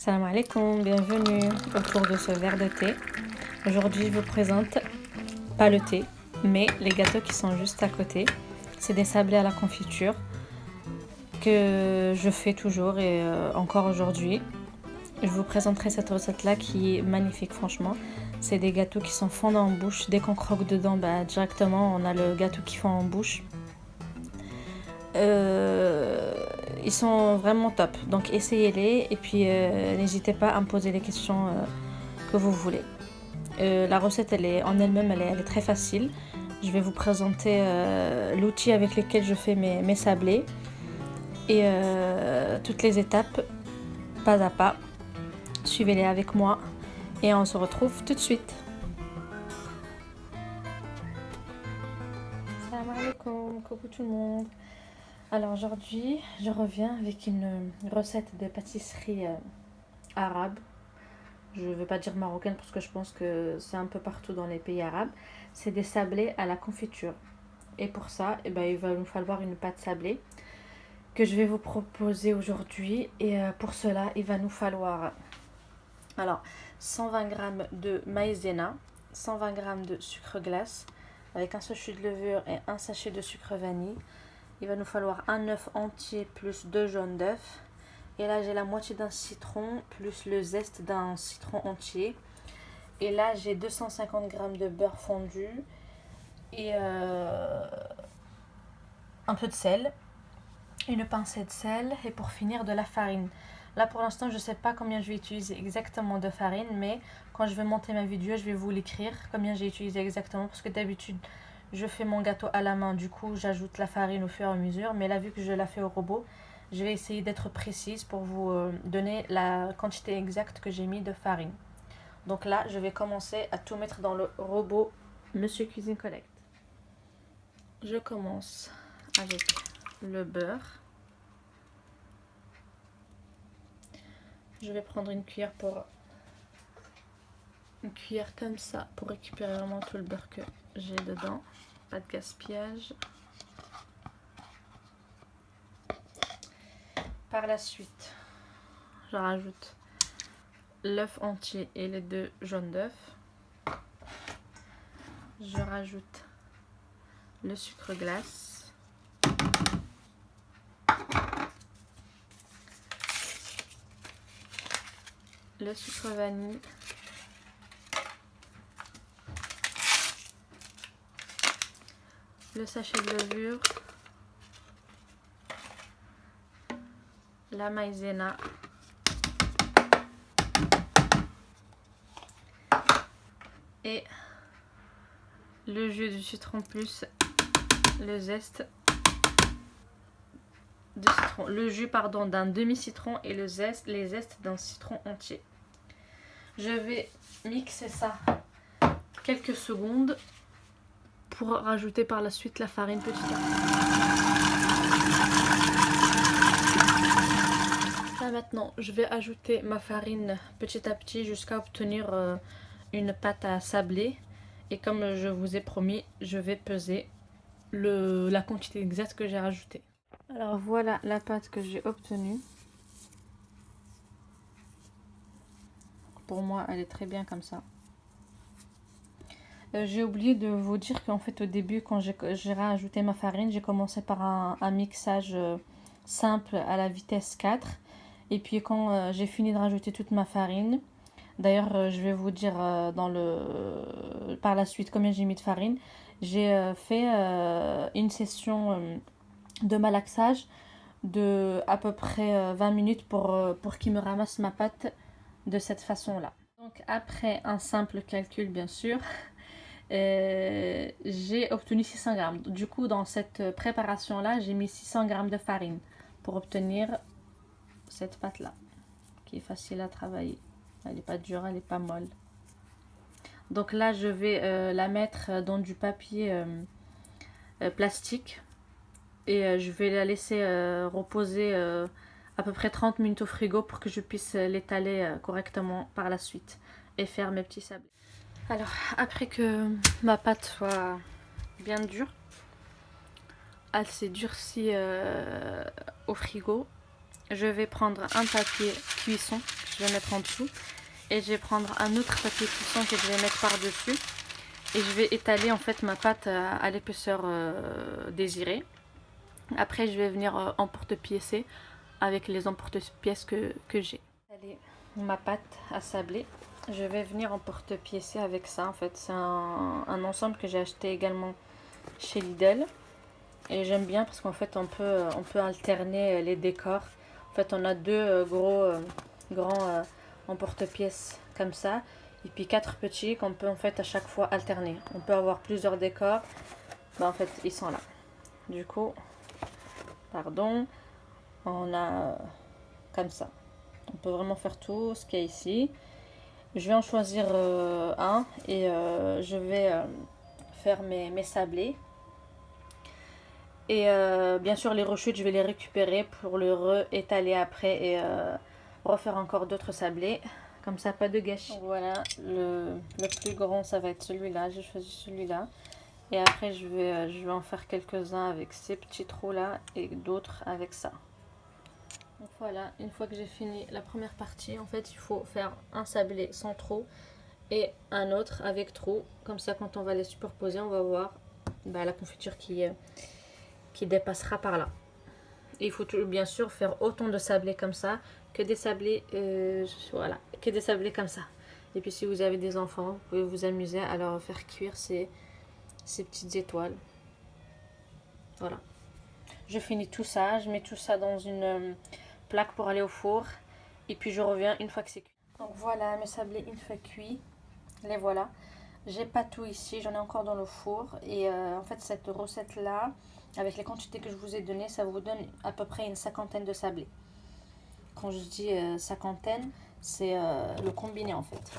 Salam alaikum, bienvenue autour de ce verre de thé. Aujourd'hui, je vous présente pas le thé, mais les gâteaux qui sont juste à côté. C'est des sablés à la confiture que je fais toujours et encore aujourd'hui. Je vous présenterai cette recette-là qui est magnifique, franchement. C'est des gâteaux qui sont fondants en bouche. Dès qu'on croque dedans, directement, on a le gâteau qui fond en bouche. Ils sont vraiment top, donc essayez-les et puis n'hésitez pas à me poser les questions que vous voulez. La recette en elle-même elle est très facile. Je vais vous présenter l'outil avec lequel je fais mes sablés et toutes les étapes pas à pas. Suivez-les avec moi et on se retrouve tout de suite. Salam alaikum, coucou tout le monde. Alors aujourd'hui, je reviens avec une recette de pâtisserie arabe. Je ne veux pas dire marocaine parce que je pense que c'est un peu partout dans les pays arabes. C'est des sablés à la confiture. Et pour ça, il va nous falloir une pâte sablée que je vais vous proposer aujourd'hui. Et pour cela, il va nous falloir 120 g de maïzena, 120 g de sucre glace avec un sachet de levure et un sachet de sucre vanille. Il va nous falloir un œuf entier plus 2 jaunes d'œufs. Et là, j'ai la moitié d'un citron plus le zeste d'un citron entier. Et là, j'ai 250 g de beurre fondu et un peu de sel, une pincée de sel et pour finir de la farine. Là, pour l'instant, je ne sais pas combien je vais utiliser exactement de farine, mais quand je vais monter ma vidéo, je vais vous l'écrire combien j'ai utilisé exactement parce que d'habitude, je fais mon gâteau à la main, du coup j'ajoute la farine au fur et à mesure, mais là vu que je la fais au robot, je vais essayer d'être précise pour vous donner la quantité exacte que j'ai mis de farine. Donc là je vais commencer à tout mettre dans le robot Monsieur Cuisine Collect. Je commence avec le beurre. Je vais prendre une cuillère comme ça pour récupérer vraiment tout le beurre que j'ai dedans. Pas de gaspillage. Par la suite, je rajoute l'œuf entier et les 2 jaunes d'œufs. Je rajoute le sucre glace. Le sucre vanille. Le sachet de levure. La maïzena. Et le jus du citron plus le zeste de citron. Le jus d'un demi-citron et les zestes d'un citron entier. Je vais mixer ça quelques secondes pour rajouter par la suite la farine petit à petit. Là maintenant, je vais ajouter ma farine petit à petit jusqu'à obtenir une pâte à sabler. Et comme je vous ai promis, je vais peser la quantité exacte que j'ai rajoutée. Alors voilà la pâte que j'ai obtenue. Pour moi, elle est très bien comme ça. J'ai oublié de vous dire qu'en fait au début quand j'ai rajouté ma farine, j'ai commencé par un mixage simple à la vitesse 4. Et puis quand j'ai fini de rajouter toute ma farine, d'ailleurs je vais vous dire par la suite combien j'ai mis de farine. J'ai fait une session de malaxage de à peu près 20 minutes pour qu'il me ramasse ma pâte de cette façon là. Donc après un simple calcul bien sûr, j'ai obtenu 600 g. Du coup dans cette préparation là j'ai mis 600 g de farine pour obtenir cette pâte là qui est facile à travailler. Elle n'est pas dure, elle n'est pas molle. Donc là je vais la mettre dans du papier plastique et je vais la laisser reposer à peu près 30 minutes au frigo pour que je puisse l'étaler correctement par la suite et faire mes petits sablés. Alors après que ma pâte soit bien dure, elle s'est durcie au frigo, je vais prendre un papier cuisson je vais mettre en dessous. Et je vais prendre un autre papier cuisson que je vais mettre par-dessus. Et je vais étaler en fait ma pâte à l'épaisseur désirée. Après, je vais venir emporte-piécer avec les emporte-pièces que j'ai. Allez, ma pâte à sabler. Je vais venir emporte-piécer avec ça en fait. C'est un ensemble que j'ai acheté également chez Lidl. Et j'aime bien parce qu'en fait on peut alterner les décors. En fait on a deux grands emporte-pièces comme ça. Et puis 4 petits qu'on peut en fait à chaque fois alterner. On peut avoir plusieurs décors. En fait ils sont là. Du coup, pardon, on a comme ça. On peut vraiment faire tout ce qu'il y a ici. Je vais en choisir un et je vais faire mes sablés. Et bien sûr les rechutes je vais les récupérer pour le réétaler après et refaire encore d'autres sablés. Comme ça pas de gâchis. Donc voilà, le plus grand ça va être celui-là, j'ai choisi celui-là. Et après je vais en faire quelques-uns avec ces petits trous là et d'autres avec ça. Donc voilà, une fois que j'ai fini la première partie, en fait il faut faire un sablé sans trou et un autre avec trou. Comme ça quand on va les superposer on va voir la confiture qui dépassera par là. Et il faut bien sûr faire autant de sablés comme ça que des sablés voilà, que des sablés comme ça. Et puis si vous avez des enfants, vous pouvez vous amuser à leur faire cuire ces petites étoiles. Voilà. Je finis tout ça, je mets tout ça dans une plaque pour aller au four et puis je reviens une fois que c'est cuit. Donc voilà mes sablés une fois cuits, les voilà. J'ai pas tout ici, j'en ai encore dans le four et en fait cette recette là, avec les quantités que je vous ai données, ça vous donne à peu près une cinquantaine de sablés. Quand je dis cinquantaine, c'est le combiné en fait.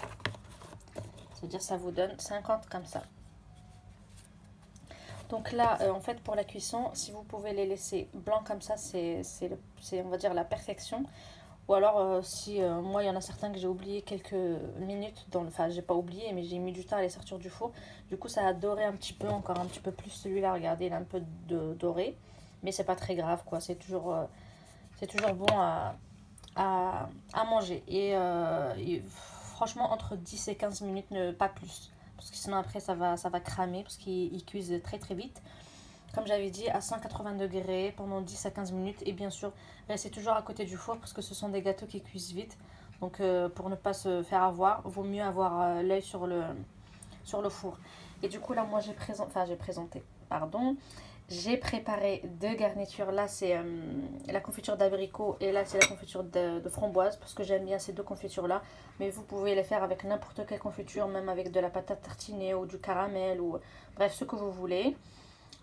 C'est-à-dire ça vous donne 50 comme ça. Donc là, en fait, pour la cuisson, si vous pouvez les laisser blancs comme ça, c'est on va dire la perfection. Ou alors, si moi, il y en a certains que j'ai oublié quelques minutes, enfin, j'ai pas oublié, mais j'ai mis du temps à les sortir du four. Du coup, ça a doré un petit peu, encore un petit peu plus celui-là. Regardez, il a un peu doré, mais c'est pas très grave, quoi. C'est toujours bon à manger. Et franchement, entre 10 et 15 minutes, pas plus. Parce que sinon après ça va cramer parce qu'ils cuisent très très vite. Comme j'avais dit, à 180 degrés pendant 10 à 15 minutes. Et bien sûr, restez toujours à côté du four parce que ce sont des gâteaux qui cuisent vite. Donc pour ne pas se faire avoir, vaut mieux avoir l'œil sur le four. Et du coup là moi j'ai préparé deux garnitures. Là c'est la confiture d'abricot et là c'est la confiture de framboise parce que j'aime bien ces deux confitures là. Mais vous pouvez les faire avec n'importe quelle confiture, même avec de la patate tartinée ou du caramel ou bref ce que vous voulez.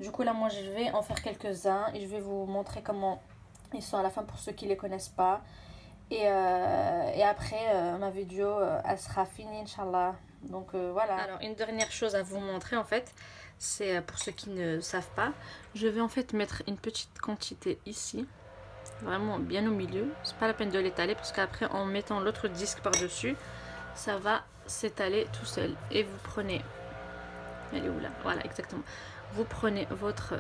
Du coup là moi je vais en faire quelques-uns et je vais vous montrer comment ils sont à la fin pour ceux qui ne les connaissent pas. Et après ma vidéo elle sera finie Inch'Allah. Donc voilà. Alors une dernière chose à vous montrer en fait, c'est pour ceux qui ne savent pas, je vais en fait mettre une petite quantité ici, vraiment bien au milieu. C'est pas la peine de l'étaler parce qu'après en mettant l'autre disque par dessus, ça va s'étaler tout seul. Et vous prenez, elle est où là? Voilà exactement. Vous prenez votre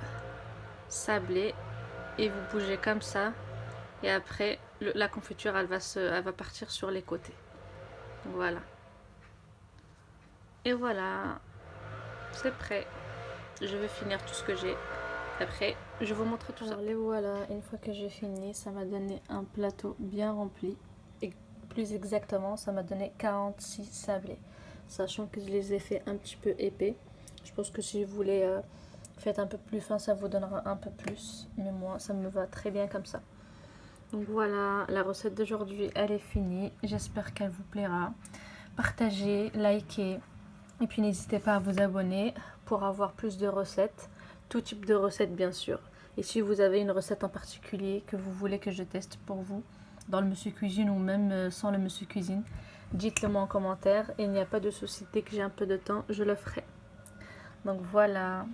sablé et vous bougez comme ça. Et après la confiture elle va partir sur les côtés. Donc, voilà. Et voilà, c'est prêt. Je vais finir tout ce que j'ai. Après, je vous montre tout ça. Les voilà, une fois que j'ai fini, ça m'a donné un plateau bien rempli. Et plus exactement, ça m'a donné 46 sablés. Sachant que je les ai fait un petit peu épais. Je pense que si vous voulez faire un peu plus fin, ça vous donnera un peu plus. Mais moi, ça me va très bien comme ça. Donc voilà, la recette d'aujourd'hui, elle est finie. J'espère qu'elle vous plaira. Partagez, likez. Et puis n'hésitez pas à vous abonner pour avoir plus de recettes, tout type de recettes bien sûr. Et si vous avez une recette en particulier que vous voulez que je teste pour vous, dans le Monsieur Cuisine ou même sans le Monsieur Cuisine, dites-le moi en commentaire et il n'y a pas de souci, dès que j'ai un peu de temps, je le ferai. Donc voilà.